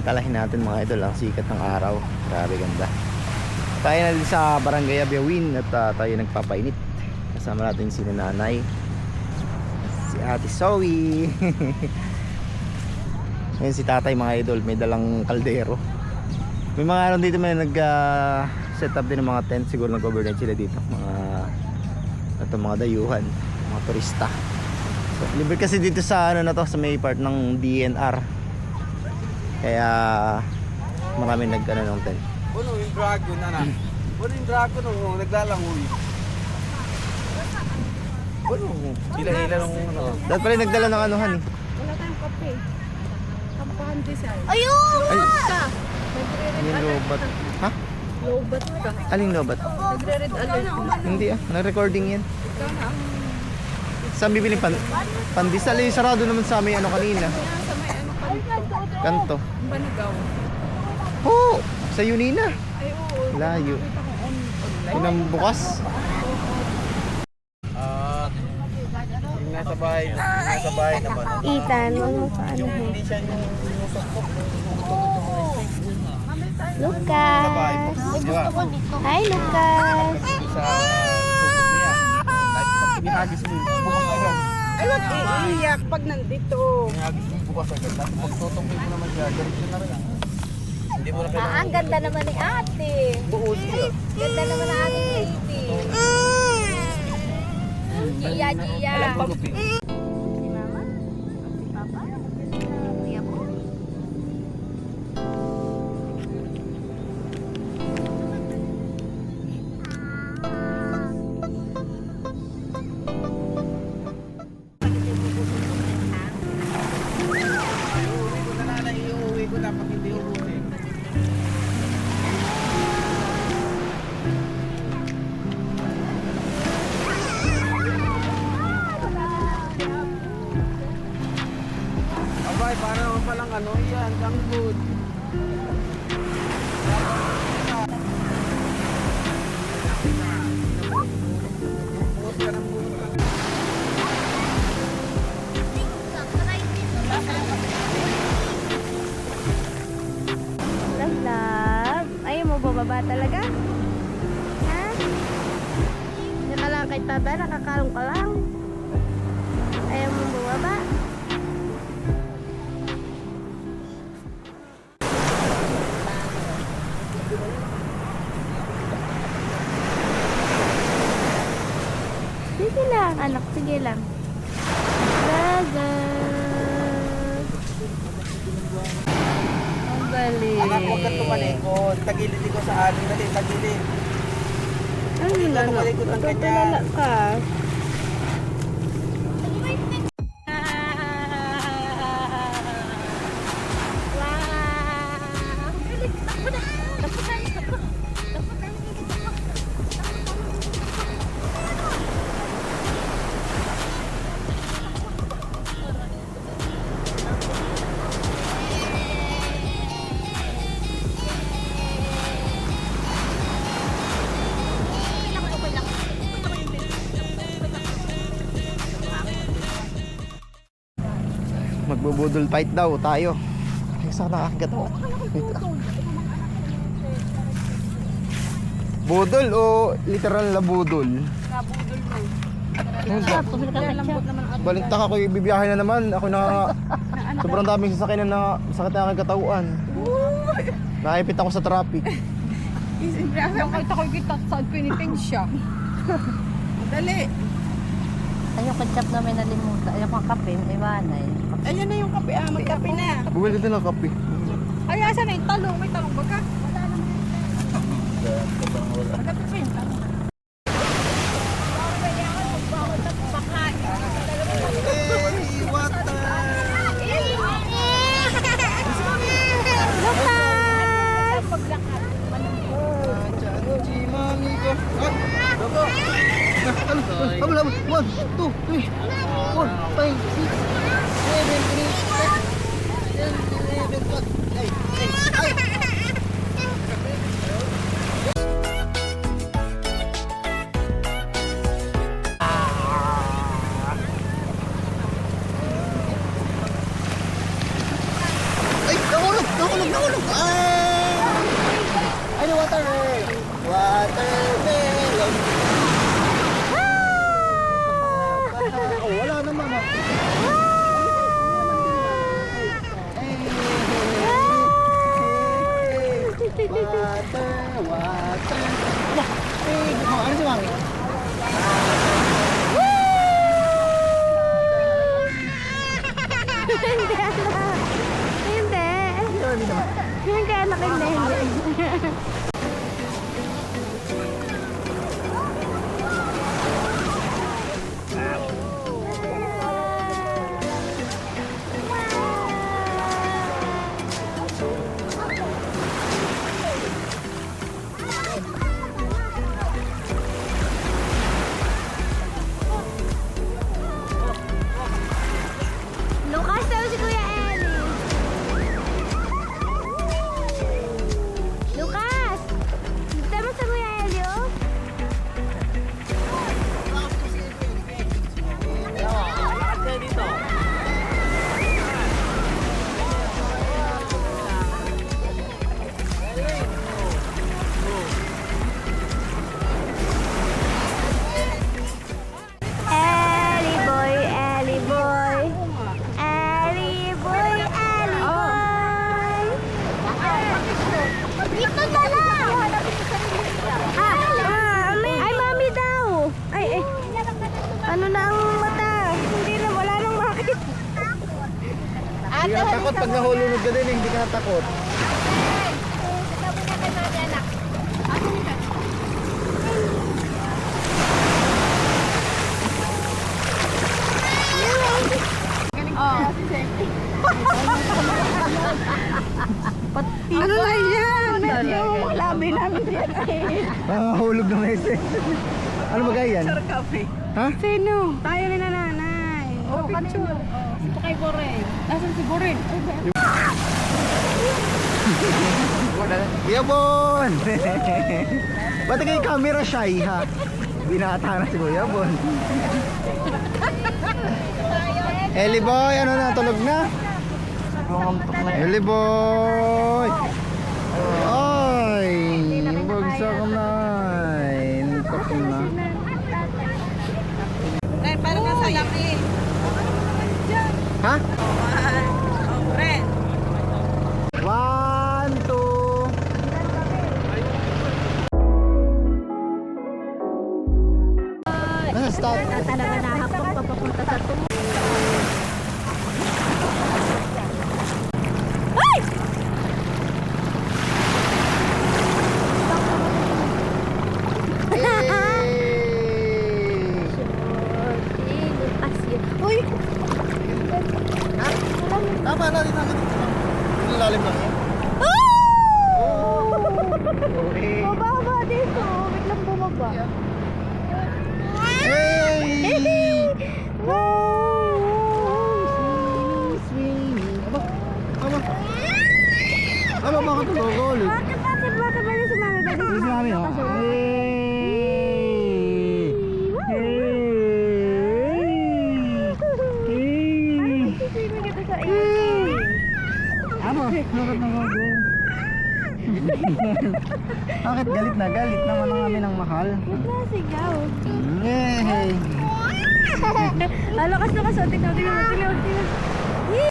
samantalahin natin mga idol ang sikat ng araw. Grabe ganda. Tayo na din sa Barangay Abiawin at tayo nagpapainit. Kasama natin si nanay, si Ate Zoe. Ngayon si tatay mga idol, may dalang kaldero. May mga ano dito, may nag set up din ng mga tent. Siguro nag-overnight sila dito, mga dayuhan, mga turista. So, libre kasi dito sa ano na to, sa may part ng DNR. Kaya marami nag-ano ng tent. Puno yung dragon na. Puno yung dragon nung naglalangoy. Puno. Hila-hila nung ano. Dahil pala nagdala ng anuhan eh. Wala tayong kape. Kampahan design. Ayun! Ay, Ka. yung lobat. Ha? Lobat ka. Aling lobat? Nagre-red alert. Hindi ah, nag-recording yan. Ikaw na ang Saan bibili pandesal? Eh, sarado naman sa amin ano kanina. sa may ano pa dito. Kanto. Ang Banigaw. Oh, sa Yunina. Ay oo. Layo. Nakita ko online. Pinang bukas. Yung nasa bahay naman. Ethan, huwag mo pa ano. Hindi siya yung sinusok ko. Lucas! Di ba? Hi, Lucas! Sa susok niya. Kahit pag pinihagis mo, bukas agad. Ay, wag iiyak pag nandito. Pinihagis mo bukas agad. Tapos pagtutumpin mo naman siya, diretso na rin. Hindi mo na kailangan. Ang ganda naman ni ate. Buod siya. Ganda naman ng ating baby. Gia, Gia. Malagpagupin. Si mama? Si papa? Kuya po? Iuwi ko na nanay, iuwi ko na pag hindi ubusin. Abay, para naman palang ano yan, junk food. Buhos ka ng buhos ka. Love, love. Ayaw mo bababa talaga? Ha? Diyan ka lang kay tata, nakakalong ka lang. Ayaw mo bababa? Sige lang, anak. Sige lang. Gaga. Ang galing. Anak, huwag kang tumalikod. Tagilid ko sa aling. Dali, tagilid. Ano Huwag yun, kang anak? tumalikod ng ganyan. Matutulala ka. Magbubudol fight daw tayo. Ay, saan nakakagat ako? Budol o literal na budol? Nabudol mo. Lambot naman ako. Balintak ako, ibibiyahe na naman. Ako na sobrang daming sasakyan na sakit na aking katawan. Naipit ako sa traffic. Siyempre, ang kahit ako'y kita saan piniting siya. Dali. Ayoko ketchup na may nalimutan. Ayoko ang kape, may iwanay. Ayan na yung kape. Magkape na. Bumili din ng kape. Ay, asan na yung talong? May talong ba ka? Wala naman. Magkape pa yung talong. One, two, three, 4, 5, 6, 7, 8, 9, 10, 11, 12, 8, 9. Ay, nahulog! buwang. Hindi anak. Hindi. Hindi anak, hindi. Lucas daw si Kuya Eli. Lucas! Dito mo sa Kuya Eli, oh. Eli boy, Eli boy. Eli boy, Eli boy. Dito na lang. Ay, mami daw. Ay, ano na ang mata? Hindi na, wala nang makit. Hindi ka takot pag nahulunod ka din, hindi ka natakot. Ano lang yan? Medyo labi namin yan. Mahulog na mese. Ano ba gaya yan? Ha? Sino? Tayo ni nanay. Oh, picture. Ito kay Boren. Nasaan si Boren? Yabon! Ba't kayo camera shy ha? Binata na si Kuya Bon. Eli boy, ano na, tulog na? Eli boy! Ay! Bagsak na. Nagtak na. Ay, parang nasa laki. Ha? Oh, friend. 1, 2. Nasa stop. Talaga nahakot papapunta sa tumo. Uy! Tama na rin namin. Lalim lang yan. Mababa dito. Wait lang bumaba. Hey! Wow! Swing! Aba! Aba, bakit tumugol? Bakit ba yung sumami? Bakit Yung sinabi, oh. Hey! Sino kita sa iyo? Ano? Bakit nagagol? Bakit galit na? Galit naman ang amin ng mahal. Nasigaw. Yay! Lakas. Tingnan.